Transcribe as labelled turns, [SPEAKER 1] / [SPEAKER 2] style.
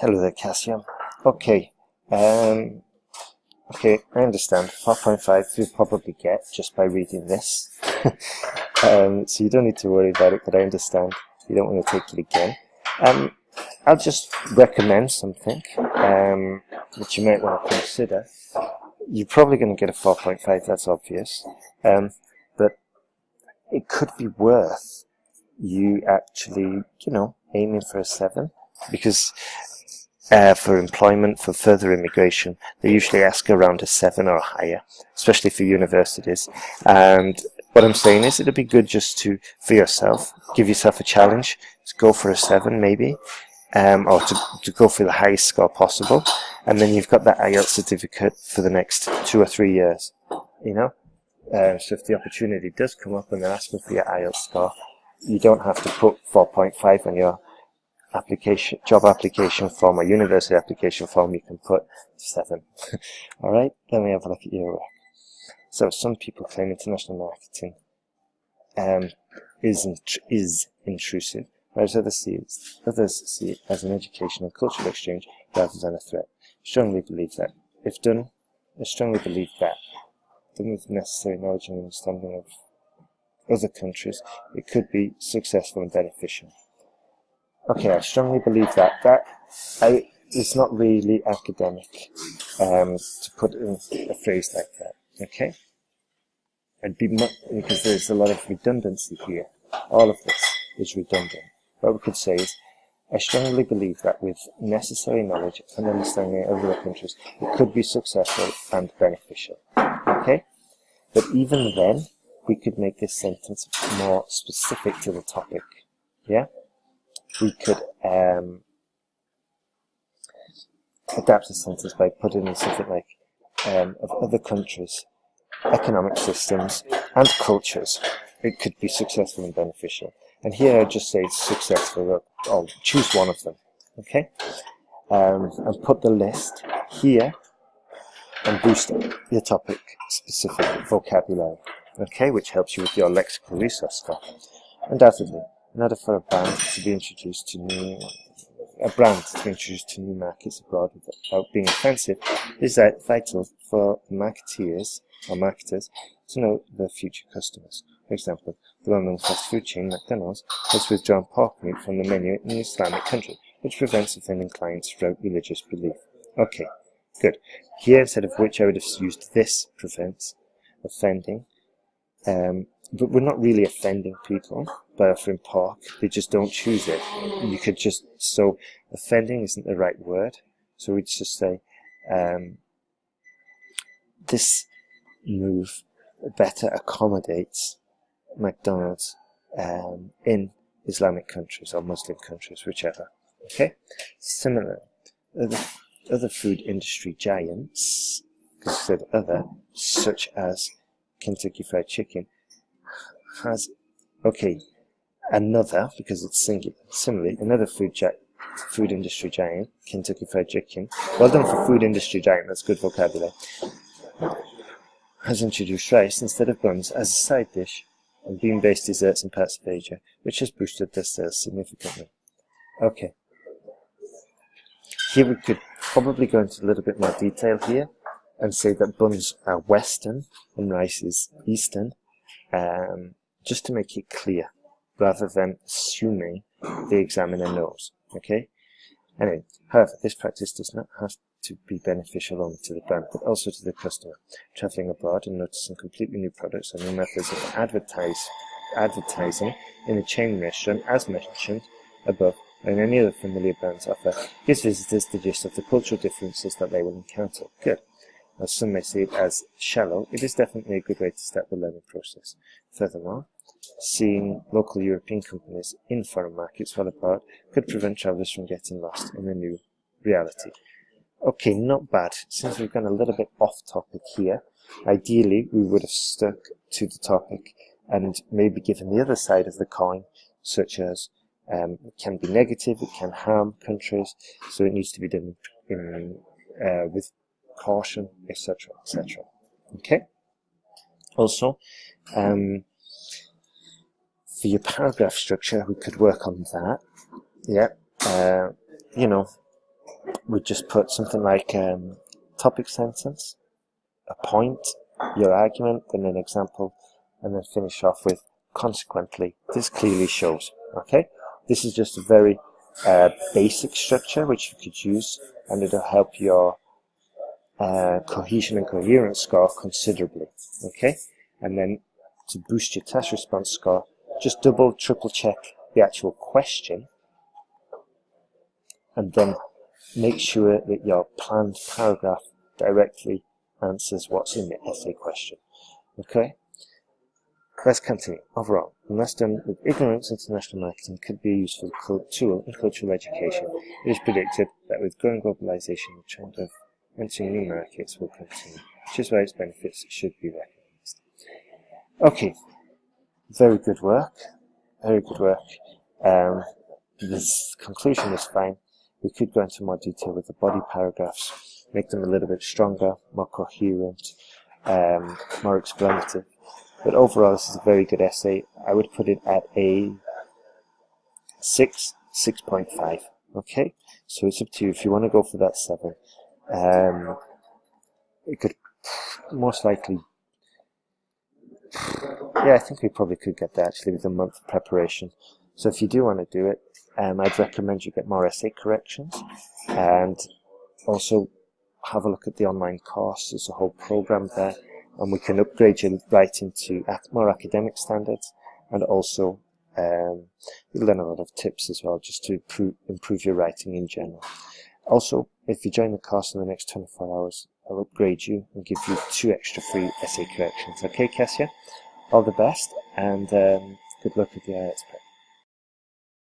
[SPEAKER 1] Hello there, KAsia. Okay, okay, I understand. 4.5 you'll probably get just by reading this. So you don't need to worry about it, but I understand you don't want to take it again. I'll just recommend something which you might want to consider. You're probably going to get a 4.5, that's obvious, but it could be worth you actually, aiming for a 7, because for employment, for further immigration, they usually ask around a 7 or higher, especially for universities. And what I'm saying is it'd be good just to, for yourself, give yourself a challenge to go for a 7 maybe, or to go for the highest score possible. And then you've got that IELTS certificate for the next 2 or 3 years, So if the opportunity does come up and they're asking for your IELTS score, you don't have to put 4.5 on your job application form or university application form. You can put 7. Alright, let me have a look at your work. So some people claim international marketing is intrusive, whereas others see it as an educational and cultural exchange rather than a threat. I strongly believe that. If done, done with necessary knowledge and understanding of other countries, it could be successful and beneficial. Okay, I strongly believe that. It's not really academic to put in a phrase like that. Okay, because there's a lot of redundancy here. All of this is redundant. What we could say is, I strongly believe that with necessary knowledge and understanding of other countries, it could be successful and beneficial. Okay, but even then, we could make this sentence more specific to the topic. Yeah. We could adapt the sentence by putting in something like of other countries, economic systems, and cultures. It could be successful and beneficial. And here I just say it's successful, or choose one of them. Okay? And put the list here and boost your topic specific vocabulary. Okay? Which helps you with your lexical resource score. Undoubtedly. In order for a brand to be introduced to new markets abroad without being offensive, it is vital for marketers to know their future customers. For example, the well-known fast food chain McDonald's has withdrawn pork meat from the menu in an Islamic country, which prevents offending clients throughout religious belief. Okay, good. Here, instead of which, I would have used this prevents offending. But we're not really offending people by offering pork. They just don't choose it. So offending isn't the right word. So we'd just say, this move better accommodates McDonald's in Islamic countries or Muslim countries, whichever. Okay? Similar, other food industry giants, because I said other, such as Kentucky Fried Chicken, has, another, because it's singular, similarly, another food industry giant, Kentucky Fried Chicken, well done for food industry giant, that's good vocabulary, has introduced rice instead of buns as a side dish and bean-based desserts in parts of Asia, which has boosted their sales significantly. Okay. Here we could probably go into a little bit more detail here and say that buns are Western and rice is Eastern, just to make it clear, rather than assuming the examiner knows. Okay? Anyway, however, this practice does not have to be beneficial only to the brand, but also to the customer. Traveling abroad and noticing completely new products or new methods of advertising in a chain restaurant, as mentioned above, and any other familiar brands offer, gives visitors the gist of the cultural differences that they will encounter. Good. As some may see it as shallow, it is definitely a good way to start the learning process. Furthermore, seeing local European companies in foreign markets while abroad could prevent travellers from getting lost in the new reality. Okay, not bad. Since we've gone a little bit off topic here, ideally we would have stuck to the topic and maybe given the other side of the coin, such as it can be negative, it can harm countries, so it needs to be done with caution, etc., etc. Okay? Also, for your paragraph structure, we could work on that. Yeah, we just put something like topic sentence, a point, your argument, then an example, and then finish off with consequently. This clearly shows. Okay, this is just a very basic structure which you could use, and it'll help your cohesion and coherence score considerably. Okay, and then to boost your test response score, just double, triple check the actual question, and then make sure that your planned paragraph directly answers what's in the essay question. Okay, let's continue. Overall, unless done with ignorance, international marketing could be a useful tool in cultural education. It is predicted that with growing globalization, the trend of entering new markets will continue, which is why its benefits should be recognized. Okay, very good work. Very good work. This conclusion is fine. We could go into more detail with the body paragraphs, make them a little bit stronger, more coherent, more explanative. But overall, this is a very good essay. I would put it at a 6.5. Okay, so it's up to you if you want to go for that 7. It could most likely, yeah, I think we probably could get that actually with a month of preparation. So if you do want to do it, I'd recommend you get more essay corrections, and also have a look at the online course. There's a whole program there, and we can upgrade your writing to more academic standards, and also you'll learn a lot of tips as well, just to improve your writing in general. Also, if you join the course in the next 24 hours, I'll upgrade you and give you 2 extra free essay corrections. Okay, KAsia? All the best, and good luck with the IELTS prep.